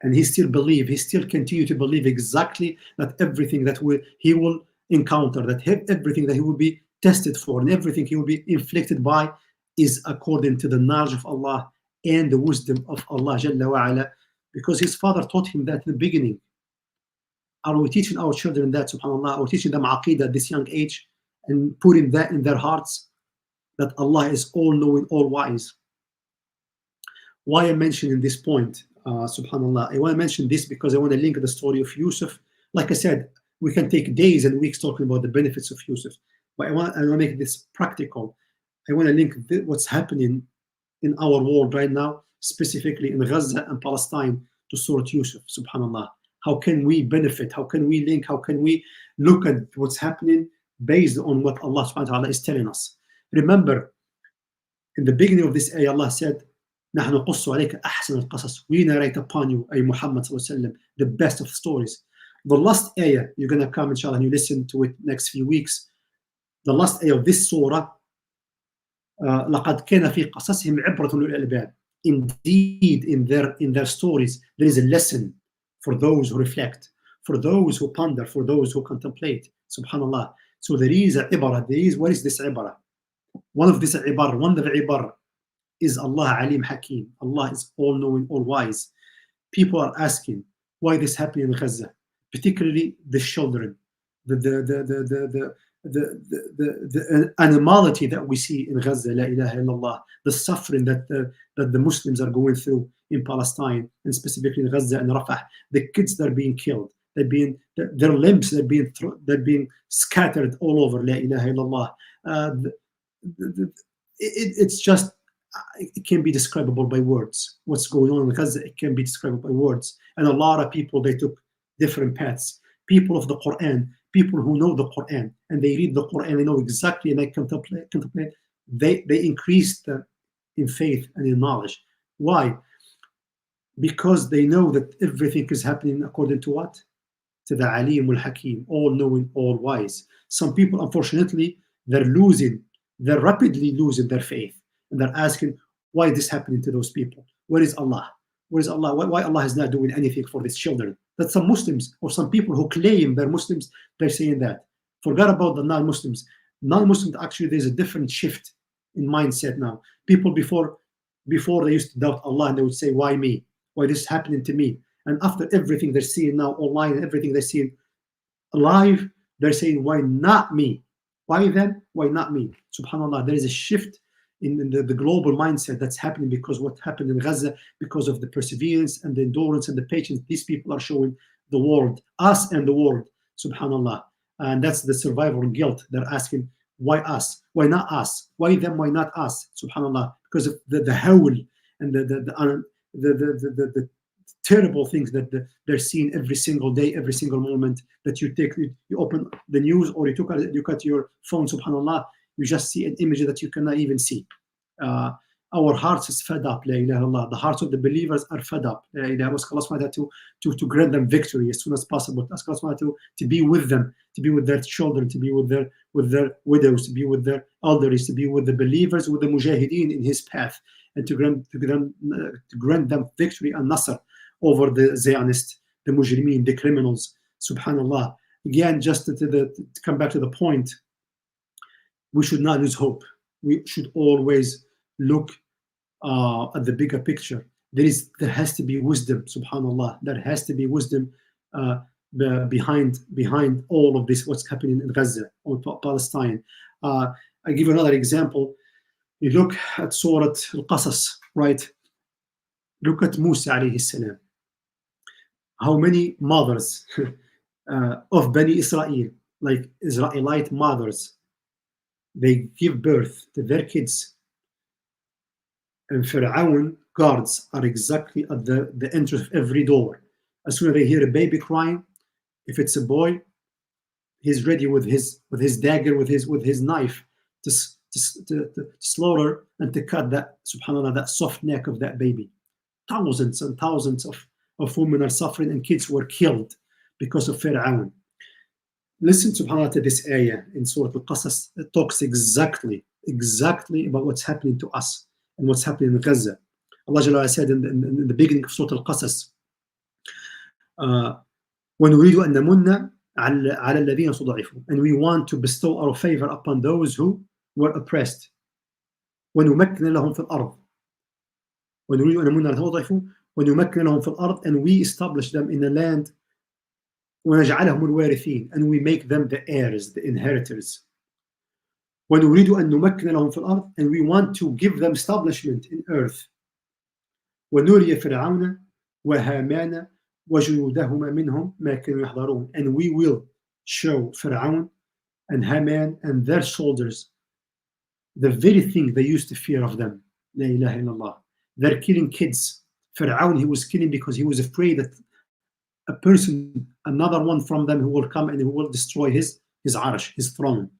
and he still continued to believe exactly that everything that he will encounter, that everything that he will be tested for and everything he will be inflicted by is according to the knowledge of Allah and the wisdom of Allah Jalla wa Ala, because his father taught him that in the beginning. Are we teaching our children that, subhanAllah? Are we teaching them aqidah at this young age and putting that in their hearts, that Allah is all-knowing, all-wise? Why I'm mentioning this point, subhanAllah? I want to mention this because I want to link the story of Yusuf. Like I said, we can take days and weeks talking about the benefits of Yusuf, but I want to make this practical. I want to link what's happening in our world right now, specifically in Gaza and Palestine, to Surah Yusuf, subhanAllah. How can we benefit? How can we link? How can we look at what's happening based on what Allah subhanahu wa ta'ala is telling us? Remember, in the beginning of this ayah, Allah said, نحن نقص عليك أحسن القصص. We narrate upon you, ay Muhammad sallallahu alaihi wasallam, the best of stories. The last ayah, you're going to come inshallah and you listen to it next few weeks. The last ayah of this surah, لقد كان في قصصهم عبرة للألباب. Indeed, in their stories, there is a lesson for those who reflect, for those who ponder, for those who contemplate. Subhanallah. So there is a ibarah. What is this ibarah? One of the ibarah is Allah Alim Hakim. Allah is all-knowing, all-wise. People are asking why this happened in Gaza, particularly the children, the animality that we see in Gaza, la ilaha illallah, the suffering that the Muslims are going through in Palestine, and specifically in Gaza and Rafah, the kids that are being killed, their limbs, they're being scattered all over. La ilaha illallah. It's just, it can be describable by words. What's going on in Gaza, it can be described by words. And a lot of people, they took different paths. People of the Quran, people who know the Quran, and they read the Quran, they know exactly, and they contemplate. They increased in faith and in knowledge. Why? Because they know that everything is happening according to what? To the Alim al-Hakim, all-knowing, all-wise. Some people, unfortunately, they're rapidly losing their faith. And they're asking, why is this happening to those people? Where is Allah? Where is Allah? Why Allah is not doing anything for these children? That some Muslims or some people who claim they're Muslims, they're saying that. Forget about the non-Muslims. Non-Muslims, actually, there's a different shift in mindset now. People before they used to doubt Allah, and they would say, why me? Why this is happening to me? And after everything they're seeing now online and everything they're seeing live, they're saying, why not me? Why then? Why not me? SubhanAllah, there is a shift in the global mindset that's happening because what happened in Gaza, because of the perseverance and the endurance and the patience these people are showing the world, us and the world, SubhanAllah. And that's the survival guilt. They're asking, why us? Why not us? Why them? Why not us? SubhanAllah. Because of the howl and the terrible things that they're seeing every single day, every single moment that you open the news or you cut your phone, SubhanAllah, you just see an image that you cannot even see. Our hearts is fed up, la ilaha illallah. The hearts of the believers are fed up. La ilaha. Ask Allah subhanahu wa ta'ala to grant them victory as soon as possible. Ask Allah subhanahu wa ta'ala to be with them, to be with their children, to be with their widows, to be with their elderly, to be with the believers, with the mujahideen in his path, and to grant them victory and nasr over the Zionists, the mujrimeen, the criminals. Subhanallah. Again, just to come back to the point, we should not lose hope. We should always look at the bigger picture. There has to be wisdom, subhanallah. There has to be wisdom behind all of this, what's happening in Gaza or Palestine. I give another example. You look at Surah Al-Qasas, right? Look at Musa alayhi salam. How many mothers of Bani Israel, like Israelite mothers, they give birth to their kids, and Fir'aun guards are exactly at the entrance of every door. As soon as they hear a baby crying, if it's a boy, he's ready with his dagger, with his knife to slaughter and to cut that, subhanallah, that soft neck of that baby. Thousands and thousands of women are suffering and kids were killed because of Fir'aun. Listen, subhanAllah, to this ayah in Surah Al-Qasas. It talks exactly about what's happening to us and what's happening in Gaza. Allah Jalla said in the beginning of Surah Al-Qasas, وَنُرِيدُ أَن نَمُنَّ عَلَى الَّذِينَ صُضِعِفُوا, and we want to bestow our favor upon those who were oppressed. وَنُمَكِّنَ لَهُمْ فِي الْأَرْضِ وَنُرِيدُ أَن نَمُنَّ عَلَى الَّذِينَ صُضِعِفُوا وَنُمَكِّنَ لَهُمْ فِي الْأَرْضِ, and we establish them in the land. وَنَجْعَلَهُمُ الْوَارِثِينَ, and we make them the heirs, the inheritors. وَنُرِيدُ أَن نُمَكِّنَ لَهُمْ فِي الْأَرْضِ, and we want to give them establishment in earth. وَنُرِيَ فِرْعَوْنَ وَهَامَانَ وَجُنُودَهُمَا مِنْهُمْ مَا كَانُوا يَحْذَرُونَ, and we will show Fir'aun and Haman and their soldiers the very thing they used to fear of them. La ilaha illallah. They're killing kids. Fir'aun, he was killing because he was afraid that a person, another one from them, who will come and who will destroy his arsh, his throne.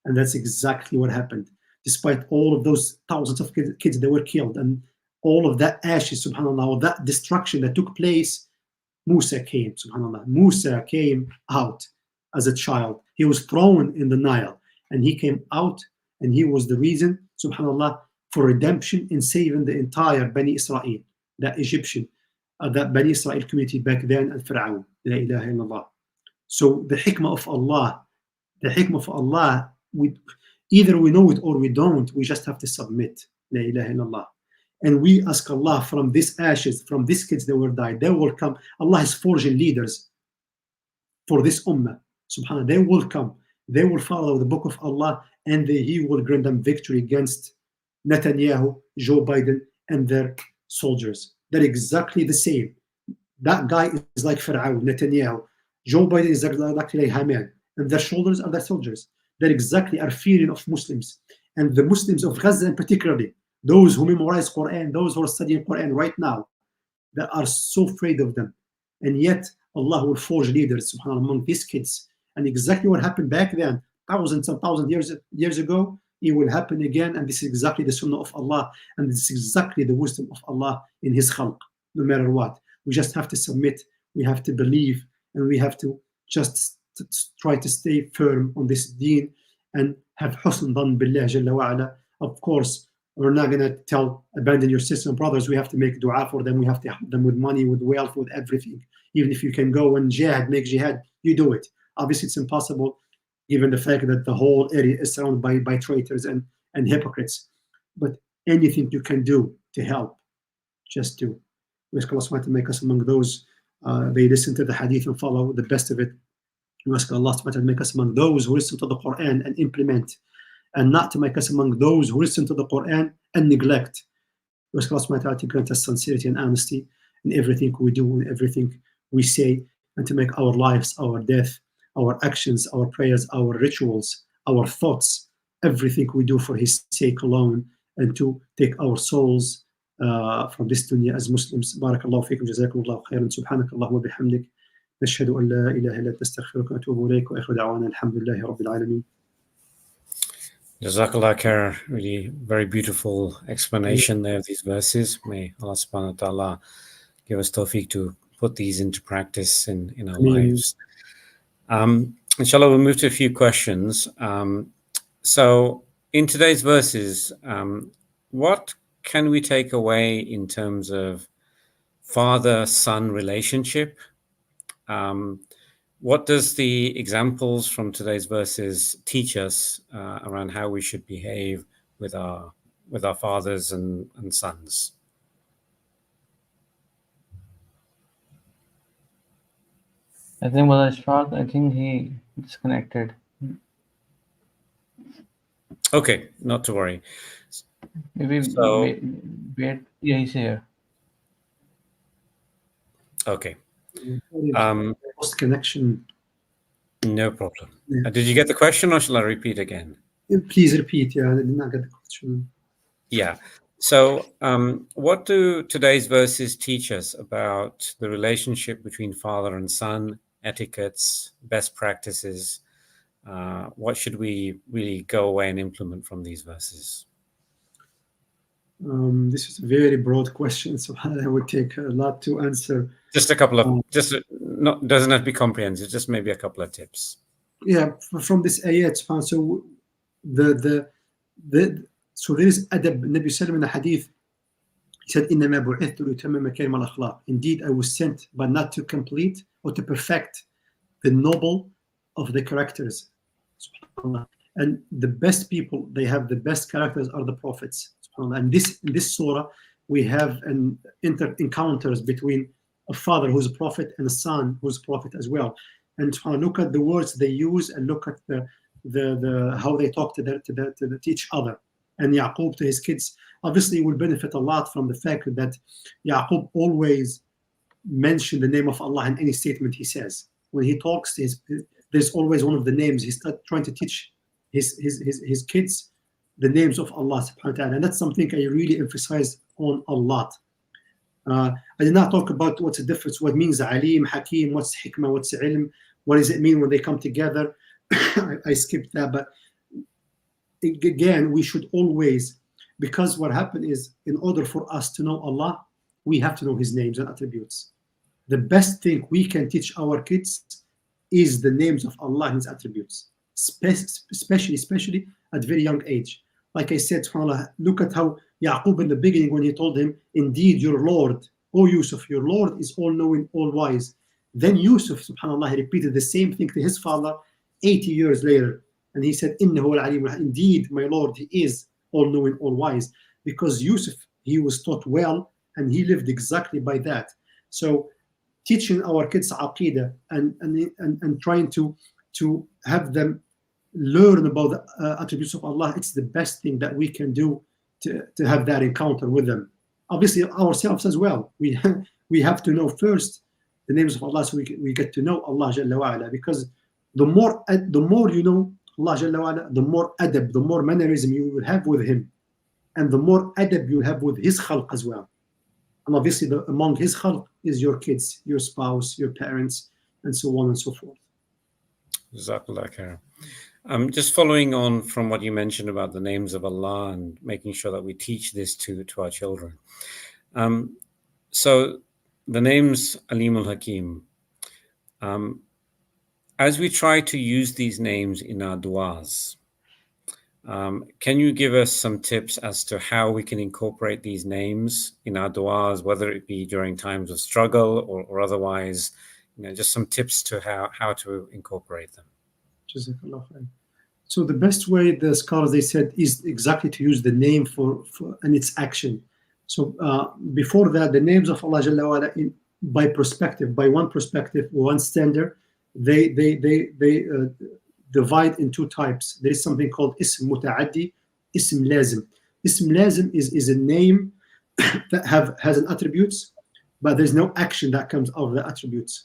And that's exactly what happened. Despite all of those thousands of kids that were killed and all of that ashes, subhanAllah, all that destruction that took place, Musa came, subhanAllah. Musa came out as a child. He was thrown in the Nile, and he came out, and he was the reason, subhanAllah, for redemption in saving the entire Bani Israel, that Egyptian, that Bani Israel community back then, and Fir'aun. La ilaha illallah. So the hikmah of Allah, either we know it or we don't, we just have to submit. La ilaha illallah. And we ask Allah, from these ashes, from these kids that will die, they will come. Allah is forging leaders for this ummah. Subhanallah, they will come. They will follow the book of Allah, and He will grant them victory against Netanyahu, Joe Biden, and their soldiers. They're exactly the same. That guy is like Fir'aun, Netanyahu. Joe Biden is exactly like Haman, and their shoulders are their soldiers. They exactly are fearing of Muslims, and the Muslims of Gaza in particularly, those who memorize Quran, those who are studying Quran right now, that are so afraid of them. And yet Allah will forge leaders, subhanAllah, among these kids. And exactly what happened back then, thousands and thousands years ago, it will happen again. And this is exactly the sunnah of Allah, and this is exactly the wisdom of Allah in His khalq, no matter what. We just have to submit, we have to believe, and we have to just try to stay firm on this deen and have husn dhan billah jalla wa ala. Of course, we're not going to tell abandon your sisters and brothers. We have to make dua for them. We have to help them with money, with wealth, with everything. Even if you can go and jihad, make jihad, you do it. Obviously, it's impossible given the fact that the whole area is surrounded by traitors and hypocrites. But anything you can do to help, just do. We ask Allah to make us among those they listen to the hadith and follow the best of it. We ask Allah to make us among those who listen to the Quran and implement, and not to make us among those who listen to the Quran and neglect. We ask Allah to grant us sincerity and honesty in everything we do, in everything we say, and to make our lives, our death, our actions, our prayers, our rituals, our thoughts, everything we do for His sake alone, and to take our souls from this dunya as Muslims. Barakallahu fikum, jazakumullahu khairan, subhanakallahumma wa bihamdik, nashhadu an la ilaha illa anta, astaghfiruka wa atubu ilayk, wa akhiru da'wana alhamdulillahi rabbil alamin. Jazakallah khair. Really very beautiful explanation there of these verses. May Allah subhanahu wa ta'ala give us tawfiq to put these into practice in our lives. Inshallah, we'll move to a few questions. So in today's verses, what can we take away in terms of father-son relationship? What does the examples from today's verses teach us around how we should behave with our fathers and sons? I think Brother Ishfaq, I think he disconnected. Okay, not to worry. Maybe wait. Yeah, he's here. Okay. Lost connection. No problem. Yeah. Did you get the question, or shall I repeat again? Please repeat. Yeah, I did not get the question. Yeah. So what do today's verses teach us about the relationship between father and son, etiquettes, best practices? What should we really go away and implement from these verses? This is a very broad question, so I would take a lot to answer. Just a couple of, doesn't have to be comprehensive, just maybe a couple of tips. Yeah, from this ayat, so so there is adab. Nabi Sallam in the hadith, he said, إِنَّمَا بُعِثْتُ لِأُتَمِّمَ مَكَارِمَ الْأَخْلَاقِ. Indeed, I was sent, but not to complete or to perfect the noble of the characters. And the best people, they have the best characters, are the prophets. And in this surah, we have encounters between a father who's a prophet and a son who's a prophet as well. And look at the words they use, and look at the how they talk to each other. And Yaqub to his kids, obviously, will benefit a lot from the fact that Yaqub always mentions the name of Allah in any statement he says. When he talks, there's always one of the names. He's trying to teach his kids the names of Allah subhanahu wa ta'ala. And that's something I really emphasize on a lot. I did not talk about what's the difference, what means alim, hakim, what's hikmah, what's ilm, what does it mean when they come together. I skipped that, but again, we should always, because what happened is, in order for us to know Allah, we have to know His names and attributes. The best thing we can teach our kids is the names of Allah and His attributes, especially at very young age. Like I said, subhanAllah, look at how Yaqub in the beginning, when he told him, indeed your Lord, O Yusuf, your Lord is all-knowing, all-wise. Then Yusuf, subhanAllah, he repeated the same thing to his father 80 years later. And he said, Innahu al-alim, indeed, my Lord, He is all-knowing, all-wise. Because Yusuf, he was taught well, and he lived exactly by that. So teaching our kids aqidah and trying to have them learn about the attributes of Allah, it's the best thing that we can do to have that encounter with them. Obviously, ourselves as well. We have to know first the names of Allah, so we get to know Allah Jalla wa Ala. Because the more you know Allah Jalla wa Ala, the more adab, the more mannerism you will have with Him, and the more adab you have with His khalq as well. And obviously, among His khalq is your kids, your spouse, your parents, and so on and so forth. Jazakallah khair. Just following on from what you mentioned about the names of Allah and making sure that we teach this to our children. So the names Alimul Hakim, as we try to use these names in our du'as, can you give us some tips as to how we can incorporate these names in our du'as, whether it be during times of struggle or otherwise, just some tips to how to incorporate them? Jazakallah khair. So the best way, the scholars, they said, is exactly to use the name for and its action. So before that, the names of Allah Jalla wa Ala, by one perspective, one standard, they divide in two types. There is something called ism muta'addi, ism lazim. Ism lazim is a name that has an attributes, but there's no action that comes out of the attributes.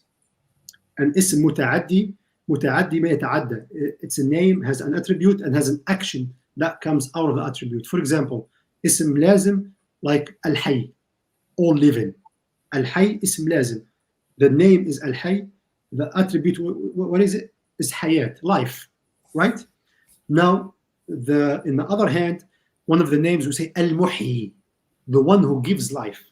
And ism muta'addi ما يتعدى. It's a name, has an attribute, and has an action that comes out of the attribute. For example, ism lazim, like al-hayy, all living. Al-hayy ism lazim. The name is al-hayy. The attribute, what is it? Is hayat, life, right? Now, in the other hand, one of the names we say al-muhyi, the one who gives life.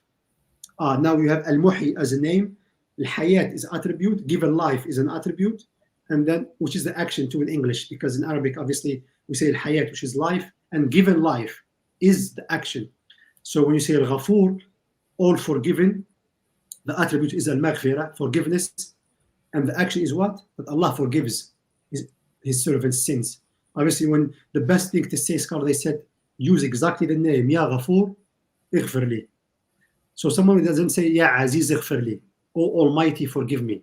Now you have al-muhyi as a name. Al-hayat is attribute. Given life is an attribute. And then, which is the action to in English, because in Arabic, obviously, we say al-hayat, which is life, and given life is the action. So when you say al-ghafur, all forgiven, the attribute is al-maghfirah, forgiveness, and the action is what? That Allah forgives his servant's sins. Obviously, when the best thing to say, scholar, they said, use exactly the name, Ya Ghafur, ighfir li. So someone doesn't say, Ya Aziz, ighfir li, O Almighty, forgive me.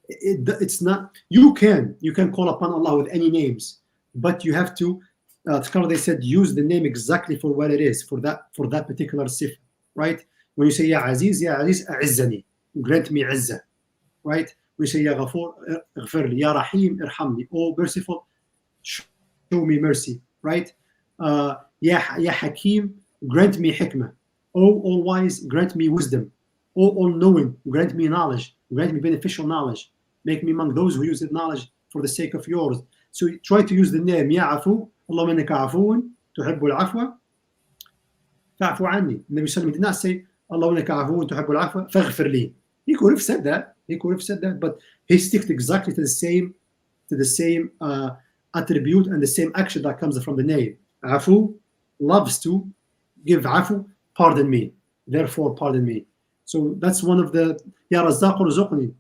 It's not, you can call upon Allah with any names, but you have to, they said, use the name exactly for what it is, for that particular sif, right? When you say Ya Aziz, a'izzani, grant me izzah, right? When you say Ya Ghafur, ighfir li, Ya Rahim, irhamni, oh merciful, show me mercy, right? Ya Hakim, grant me hikmah, oh all wise, grant me wisdom, oh all knowing, grant me knowledge, grant me beneficial knowledge. Make me among those who use the knowledge for the sake of yours. So try to use the name Ya Afu, Allahumma innaka afuun, tuhibbul afwa, fa'fu anni. Nabi sallallahu did not say, Allahumma innaka afuun, tuhibbul afwa, faghfir li. He could have said that, but he sticked exactly to the same attribute and the same action that comes from the name. Afu loves to give afu, pardon me, therefore pardon me. So that's one of the Ya Razzaq urzuqni,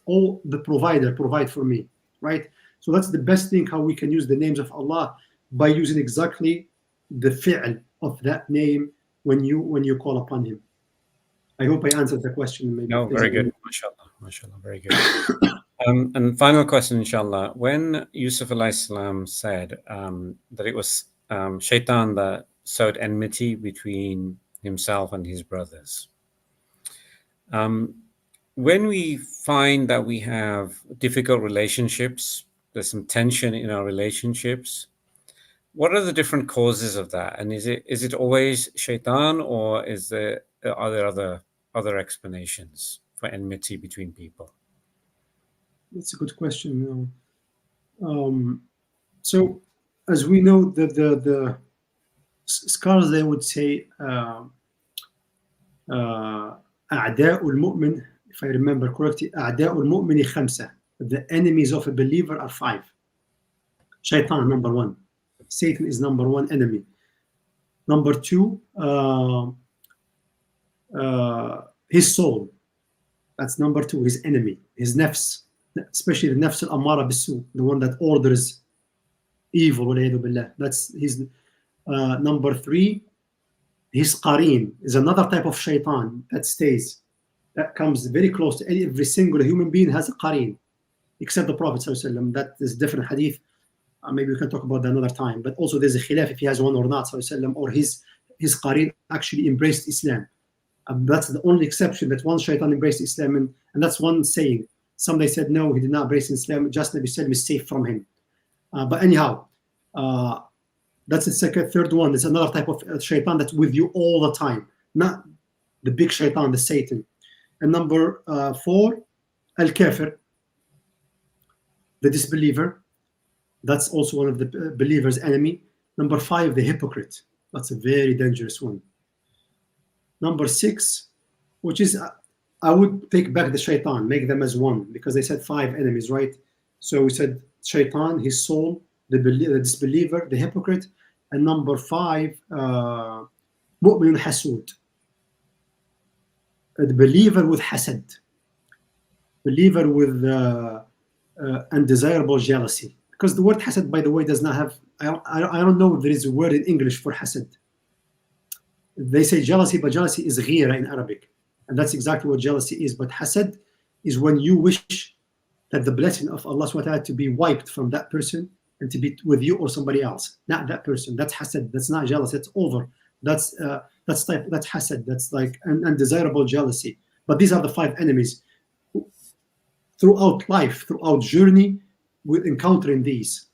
oh the provider, provide for me, right? So that's the best thing, how we can use the names of Allah, by using exactly the fi'l of that name when you call upon him. I hope I answered the question. Maybe. No, very good. MashaAllah, very good. And final question, inshallah. When Yusuf alayhi salam said that it was shaitan that sowed enmity between himself and his brothers, when we find that we have difficult relationships, there's some tension in our relationships, what are the different causes of that? And is it always shaitan, or are there other explanations for enmity between people? That's a good question. So as we know, the scholars, they would say أعداء المؤمن, if I remember correctly, أعداء المؤمن خمسة. The enemies of a believer are 5. Shaitan, number 1. Satan is number 1 enemy. Number 2, his soul. That's number 2, his enemy, his nafs, especially the nafs al-ammara bisu, the one that orders evil. That's his. Number 3, his qareen is another type of shaitan that stays, that comes very close to every single human being, has a qareen, except the Prophet ﷺ. That is different hadith. Maybe we can talk about that another time. But also there's a khilaf if he has one or not, ﷺ, or his qareen actually embraced Islam. That's the only exception, that one shaitan embraced Islam, and that's one saying. Some they said no, he did not embrace Islam, just Nabi Sallam is safe from him. But anyhow, that's the third one. It's another type of shaitan that's with you all the time, not the big shaitan, the Satan. And number 4, al-kafir, the disbeliever. That's also one of the believer's enemy. Number 5, the hypocrite. That's a very dangerous one. Number 6, which is, I would take back the shaitan, make them as one, because they said 5 enemies, right? So we said shaitan, his soul, the disbeliever, the hypocrite, and number 5, mu'min hasud, the believer with hasad, believer with undesirable jealousy. Because the word hasad, by the way, does not have, I don't know if there is a word in English for hasad. They say jealousy, but jealousy is ghira in Arabic. And that's exactly what jealousy is. But hasad is when you wish that the blessing of Allah subhanahu wa ta'ala to be wiped from that person and to be with you or somebody else, not that person. That's hasad. That's not jealous. It's over. That's hasad. That's like an undesirable jealousy. But these are the 5 enemies. Throughout life, throughout journey, we're encountering these.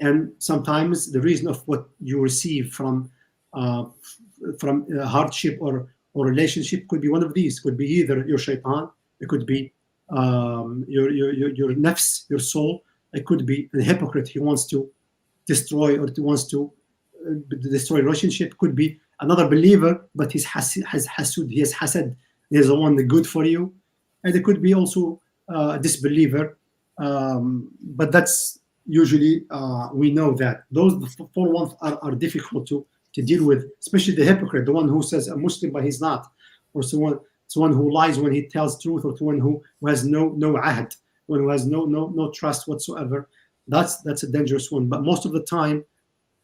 And sometimes the reason of what you receive from hardship or relationship could be one of these. Could be either your shaitan, it could be your nafs, your soul. It could be a hypocrite. He wants to destroy or wants to destroy relationship. Could be another believer, but he has hasud. He has hasad. He is the one the good for you. And it could be also a disbeliever. But that's usually we know that those 4 ones are difficult to deal with, especially the hypocrite, the one who says a Muslim but he's not, or someone who lies when he tells truth, or someone who has no ahd, one who has no trust whatsoever. That's a dangerous one. But most of the time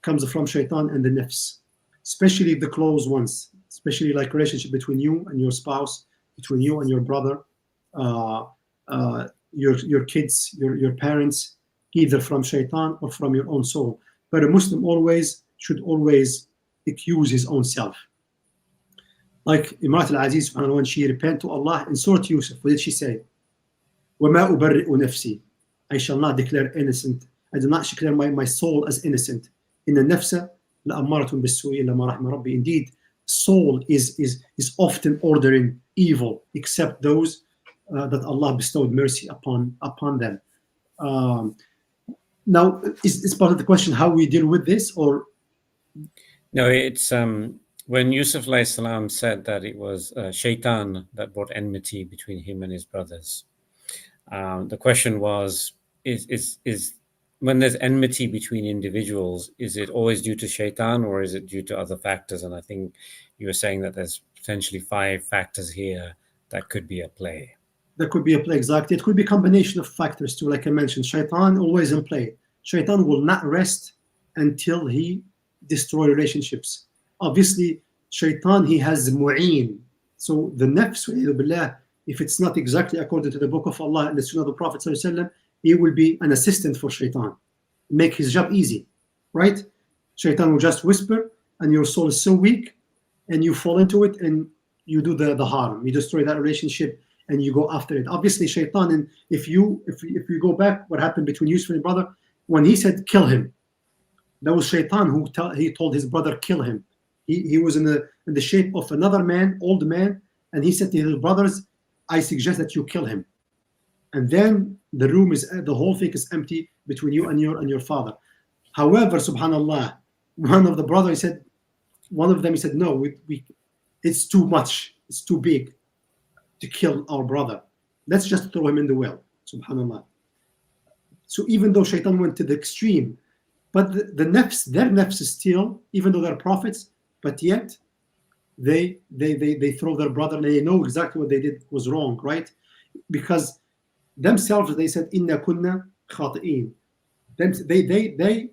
comes from shaitan and the nafs, especially the close ones, especially like relationship between you and your spouse, between you and your brother, your kids, your parents, either from shaitan or from your own soul. But a Muslim should always accuse his own self. Like Imrat al-Aziz, when she repented to Allah in Surah Yusuf, what did she say? وَمَا أُبَرِّئُ نَفْسِي, I shall not declare innocent. I do not declare my soul as innocent. إِنَّ النَّفْسَ لَأَمَّارَةٌ بِالسُّوءِ إِلَّا مَا رَحِمَ رَبِّي. Indeed, soul is often ordering evil, except those that Allah bestowed mercy upon them. Now, is part of the question how we deal with this, or? No, it's when Yusuf alayhi salam said that it was shaitan that brought enmity between him and his brothers. The question was, is when there's enmity between individuals, is it always due to shaitan or is it due to other factors? And I think you were saying that there's potentially 5 factors here that could be at play. There could be a play, exactly. It could be a combination of factors too, like I mentioned. Shaitan always in play. Shaitan will not rest until he destroys relationships. Obviously, shaitan, he has mu'een. So the nafs, if it's not exactly according to the book of Allah and the sunnah of the Prophet, he will be an assistant for shaitan. Make his job easy, right? Shaitan will just whisper, and your soul is so weak, and you fall into it, and you do the harm. You destroy that relationship, and you go after it. Obviously, shaitan, and if you go back, what happened between Yusuf and his brother, when he said kill him, that was shaitan who he told his brother kill him. He was in the shape of another man, old man, and he said to his brothers, I suggest that you kill him. And then the whole thing is empty between you and your father. However, subhanallah, one of them said, no, it's too much, it's too big to kill our brother. Let's just throw him in the well. Subhanallah. So even though shaitan went to the extreme, but their nafs is still, even though they're prophets, but yet they throw their brother, and they know exactly what they did was wrong, right? Because themselves, they said, Inna kunna khati'in. They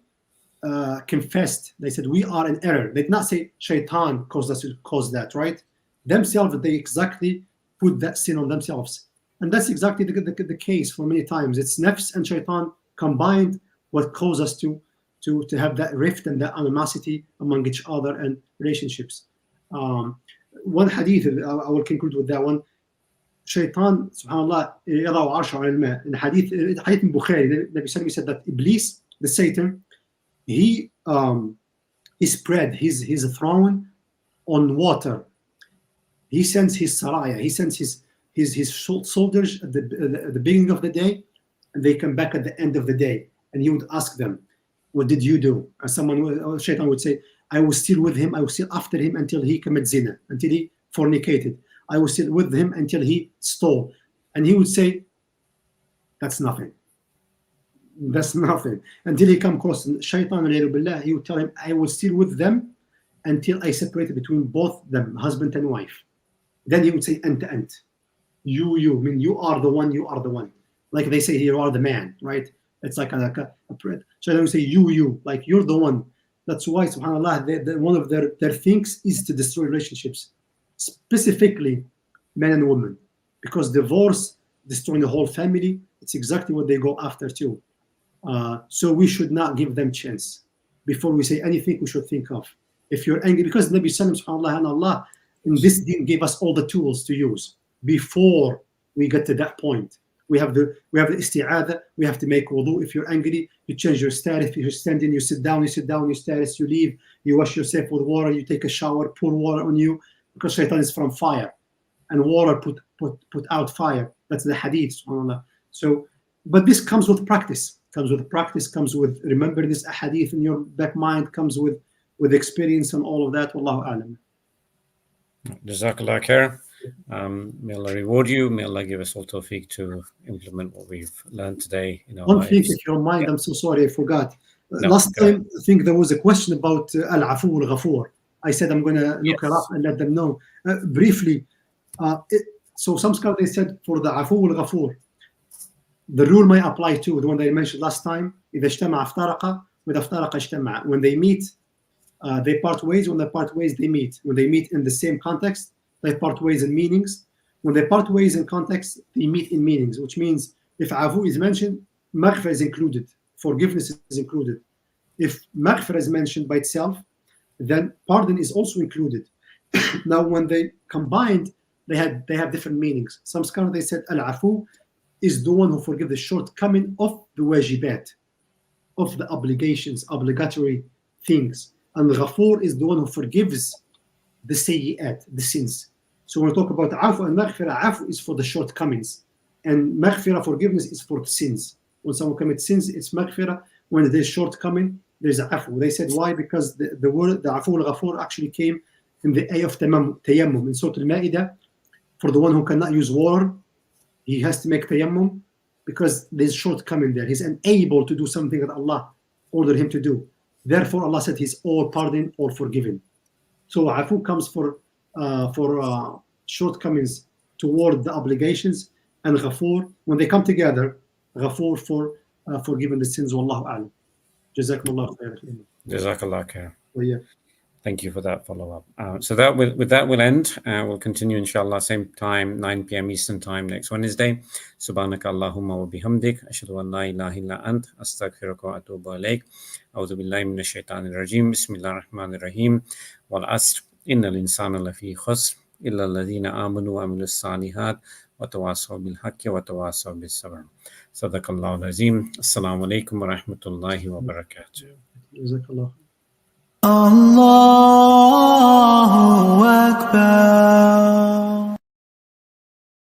confessed. They said, we are in error. They did not say shaitan caused us to cause that, right? Themselves, they exactly put that sin on themselves. And that's exactly the case for many times. It's nafs and shaitan combined what cause us to have that rift and that animosity among each other and relationships. one hadith, I will conclude with that one. Shaitan, subhanallah, يضع عرشه على الماء. In hadith in Bukhari, the Nabi said that Iblis, the Satan, he spread his throne on water. He sends his saraya, he sends his soldiers at the beginning of the day, and they come back at the end of the day. And he would ask them, what did you do? And Shaitan would say, I was still with him, I was still after him until he committed zina, until he fornicated. I was still with him until he stole. And he would say, that's nothing. That's nothing. Until he come across Shaitan, he would tell him, I was still with them until I separated between both them, husband and wife. Then he would say, ant. You, I mean, you are the one, you are the one. Like they say, you are the man, right? It's like a prayer. So they would say, you, like you're the one. That's why, subhanAllah, one of their things is to destroy relationships, specifically men and women, because divorce, destroying the whole family, it's exactly what they go after too. So we should not give them chance. Before we say anything, we should think of. If you're angry, because Nabi Sallam, subhanAllah, and Allah in this deen gave us all the tools to use before we get to that point. We have the isti'adha, we have to make wudu. If you're angry, you change your status. If you're standing, you sit down, you status, you leave, you wash yourself with water, you take a shower, pour water on you, because shaitan is from fire. And water put out fire. That's the hadith, subhanAllah. So, but this comes with practice, comes with remember this hadith in your back mind, comes with experience and all of that. Wallahu a'lam. Jazakallah khair. May Allah reward you. May Allah give us all tawfiq to implement what we've learned today in our One lives. thing, if you don't mind, yeah. I'm so sorry, I forgot. No, last time, I think there was a question about al-afu al-ghafur. I said I'm going to look it up and let them know. Briefly, so some scholars, they said for the afu al-ghafur, the rule may apply to the one that I mentioned last time. إذا اجتمع افترق وإذا افترق اجتمع. When they meet, they part ways. When they part ways, they meet. When they meet in the same context, they part ways in meanings. When they part ways in context, they meet in meanings, which means if afu is mentioned, maghfirah is included, forgiveness is included. If maghfirah is mentioned by itself, then pardon is also included. Now, when they combined, they have different meanings. Some scholars, they said al-afu is the one who forgives the shortcoming of the wajibat, of the obligations, obligatory things. And Ghafur is the one who forgives the sayyi'at, the sins. So when we talk about afu and maghfirah, afu is for the shortcomings, and maghfirah, forgiveness, is for the sins. When someone commits sins, it's maghfirah. When there's shortcoming, there's afu. They said why? Because the word, the afu al-ghafur, actually came in the ayah of tayammum in Surah Al-Ma'idah. For the one who cannot use water, he has to make tayammum because there's shortcoming there. He's unable to do something that Allah ordered him to do. Therefore, Allah said He's all pardoned or forgiven. So afu comes for shortcomings toward the obligations, and ghafur, when they come together, ghafur for forgiving the sins. Wallahu a'lam. Jazakumullah khair. Jazakallah khair. Well, yeah. Thank you for that follow-up. So that with that we'll end. We'll continue inshallah same time, 9 p.m. Eastern time next Wednesday. Subhanaka Allahumma wa bihamdik. Ashhadu an la ilaha illa ant. Astaghfiruka wa atubu ilayk. A'udhu billahi minash shaitanir rajim. Bismillahir rahmanir rahim. Wal asr. Innal insana lafi khusr. Illa alladhina amanu wa amilus salihat. Wa tawasaw bil haqqi wa tawasaw bis sabr. Sadaqallahu al-azim. Assalamu alaikum wa rahmatullahi wa barakatuh. Jazakallah. Allahu Akbar.